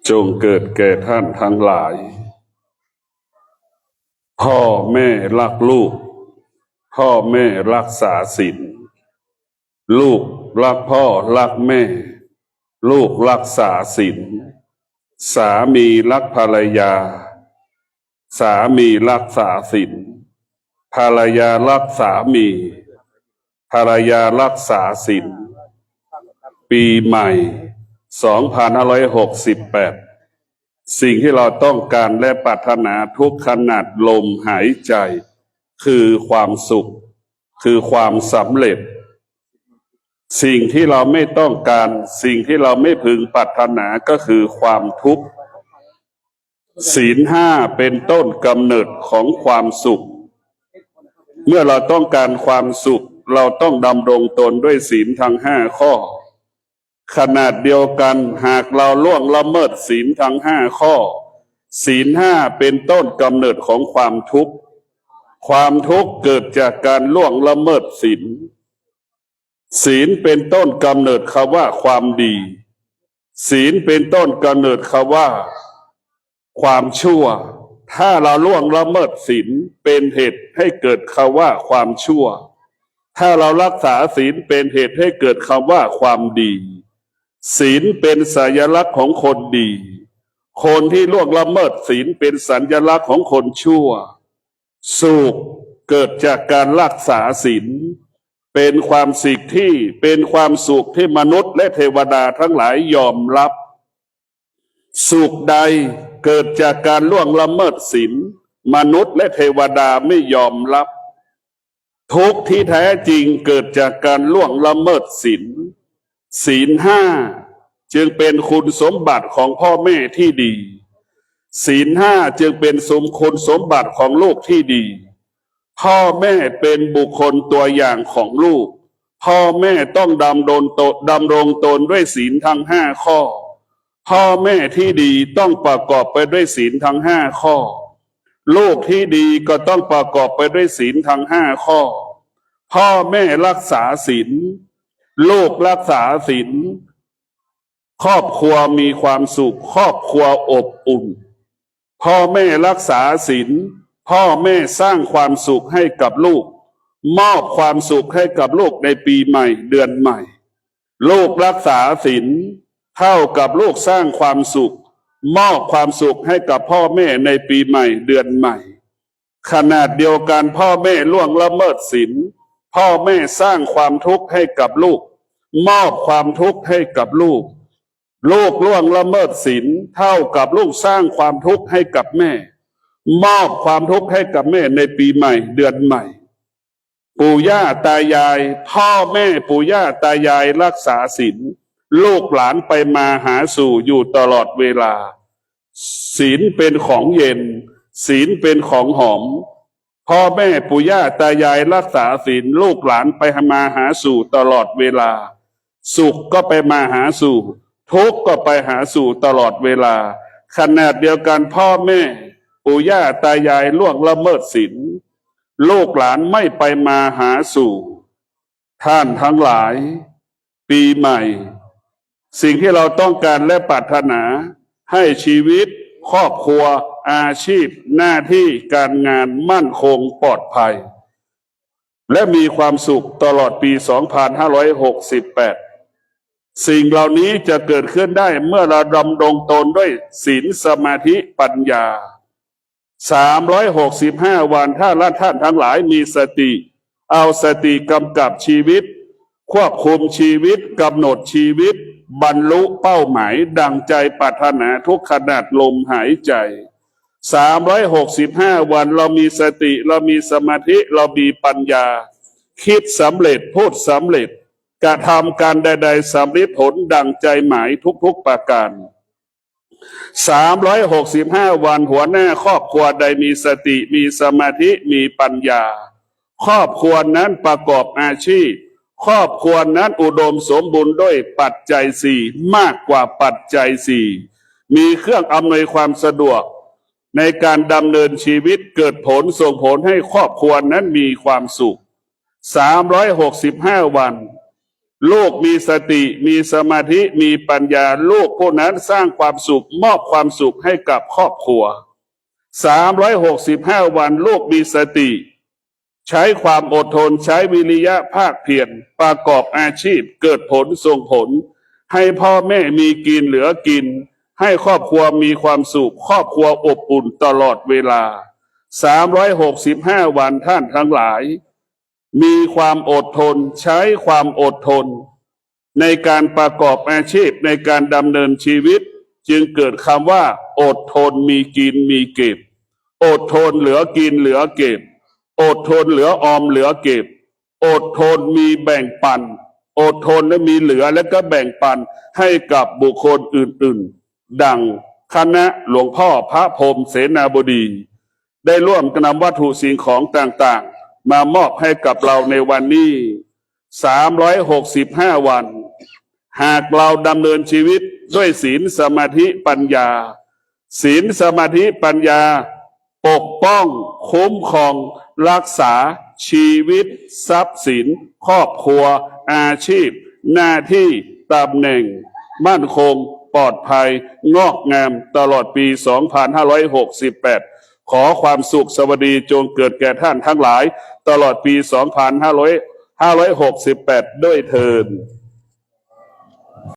จงเกิดแก่ท่านทั้งหลายพ่อแม่รักลูกพ่อแม่รักษาศีลลูกรักพ่อรักแม่ลูกรักษาศีลสามีรักภรรยาสามีรักษาศีลภรรยารักสามีภรรยารักษาศีลปีใหม่2568สิ่งที่เราต้องการและปรารถนาทุกขณะลมหายใจคือความสุขคือความสำเร็จสิ่งที่เราไม่ต้องการสิ่งที่เราไม่พึงปรารถนาก็คือความทุกข์ศีลห้าเป็นต้นกำเนิดของความสุขเมื่อเราต้องการความสุขเราต้องดำรงตนด้วยศีลทั้งห้าข้อขนาดเดียวกันหากเราล่วงละเมิดศีลทั้งห้าข้อศีลห้าเป็นต้นกำเนิดของความทุกข์ความทุกข์เกิดจากการล่วงละเมิดศีลศีลเป็นต้นกำเนิดคำว่าความดีศีลเป็นต้นกำเนิดคำว่าความชั่วถ้าเราล่วงละเมิดศีลเป็นเหตุให้เกิดคำว่าความชั่วถ้าเรารักษาศีลเป็นเหตุให้เกิดคำว่าความดีศีลเป็นสัญลักษณ์ของคนดีคนที่ล่วงละเมิดศีลเป็นสัญลักษณ์ของคนชั่วสุขเกิดจากการรักษาศีลเป็นความสุขที่มนุษย์และเทวดาทั้งหลายยอมรับสุขใดเกิดจากการล่วงละเมิดศีลมนุษย์และเทวดาไม่ยอมรับทุกข์ที่แท้จริงเกิดจากการล่วงละเมิดศีลศีลห้าจึงเป็นคุณสมบัติของพ่อแม่ที่ดีศีลห้าจึงเป็นคุณสมบัติของลูกที่ดีพ่อแม่เป็นบุคคลตัวอย่างของลูกพ่อแม่ต้องดำรงตนด้วยศีลทั้งห้าข้อพ่อแม่ที่ดีต้องประกอบไปด้วยศีลทั้งห้าข้อลูกที่ดีก็ต้องประกอบไปด้วยศีลทั้งห้าข้อพ่อแม่รักษาศีลลูกรักษาศีลครอบครัวมีความสุขครอบครัวอบอุ่นพ่อแม่รักษาศีลพ่อแม่สร้างความสุขให้กับลูกมอบความสุขให้กับลูกในปีใหม่เดือนใหม่ลูกรักษาศีลเท่ากับลูกสร้างความสุขมอบความสุขให้กับพ่อแม่ในปีใหม่เดือนใหม่ขนาดเดียวกันพ่อแม่ล่วงละเมิดศีลพ่อแม่สร้างความทุกข์ให้กับลูกมอบความทุกข์ให้กับลูกลูกล่วงละเมิดศีลเท่ากับลูกสร้างความทุกข์ให้กับแม่มอบความทุกข์ให้กับแม่ในปีใหม่เดือนใหม่ปู่ย่าตายายพ่อแม่ปู่ย่าตายายรักษาศีลลูกหลานไปมาหาสู่อยู่ตลอดเวลาศีลเป็นของเย็นศีลเป็นของหอมพ่อแม่ปู่ย่าตายายรักษาศีลลูกหลานไปมาหาสู่ตลอดเวลาสุขก็ไปมาหาสู่ทุกข์ก็ไปหาสู่ตลอดเวลาขนาดเดียวกันพ่อแม่ปู่ย่าตายายล่วงละเมิดศีลลูกหลานไม่ไปมาหาสู่ท่านทั้งหลายปีใหม่สิ่งที่เราต้องการและปรารถนาให้ชีวิตครอบครัวอาชีพหน้าที่การงานมั่นคงปลอดภัยและมีความสุขตลอดปี2568สิ่งเหล่านี้จะเกิดขึ้นได้เมื่อเราดำรงตนด้วยศีลสมาธิปัญญา365วันถ้าท่านทั้งหลายมีสติเอาสติกำกับชีวิตควบคุมชีวิตกำหนดชีวิตบรรลุเป้าหมายดังใจปรารถนาทุกขณะลมหายใจ365วันเรามีสติเรามีสมาธิเรามีปัญญาคิดสำเร็จพูดสำเร็จกระทำการใดๆสำเร็จผลดังใจหมายทุกๆประการ365วันหัวหน้าครอบครัวใดมีสติมีสมาธิมีปัญญาครอบครัวนั้นประกอบอาชีพครอบครัวนั้นอุดมสมบูรณ์ด้วยปัจจัยสี่มากกว่าปัจจัยสี่มีเครื่องอำนวยความสะดวกในการดำเนินชีวิตเกิดผลส่งผลให้ครอบครัวนั้นมีความสุข365วัน ลูกมีสติมีสมาธิมีปัญญาลูกผู้นั้นสร้างความสุขมอบความสุขให้กับครอบครัว365วันลูกมีสติใช้ความอดทนใช้วิริยะภาคเพียรประกอบอาชีพเกิดผลส่งผลให้พ่อแม่มีกินเหลือกินให้ครอบครัวมีความสุขครอบครัวอบอุ่นตลอดเวลา365วันท่านทั้งหลายมีความอดทนใช้ความอดทนในการประกอบอาชีพในการดำเนินชีวิตจึงเกิดคำว่าอดทนมีกินมีเก็บอดทนเหลือกินเหลือเก็บอดทนเหลือออมเหลือเก็บอดทนมีแบ่งปันอดทนและมีเหลือและก็แบ่งปันให้กับบุคคลอื่นๆดังคณะหลวงพ่อพระพรหมเสนาบดีได้ร่วมนำวัตถุสิ่งของต่างๆมามอบให้กับเราในวันนี้365วันหากเราดำเนินชีวิตด้วยศีลสมาธิปัญญาศีลสมาธิปัญญาปกป้องคุ้มครองรักษาชีวิตทรัพย์สินครอบครัวอาชีพหน้าที่ตำแหน่งมั่นคงปลอดภัยงอกงามตลอดปี2568ขอความสุขสวัสดีจงเกิดแก่ท่านทั้งหลายตลอดปี2568ด้วยเทอญ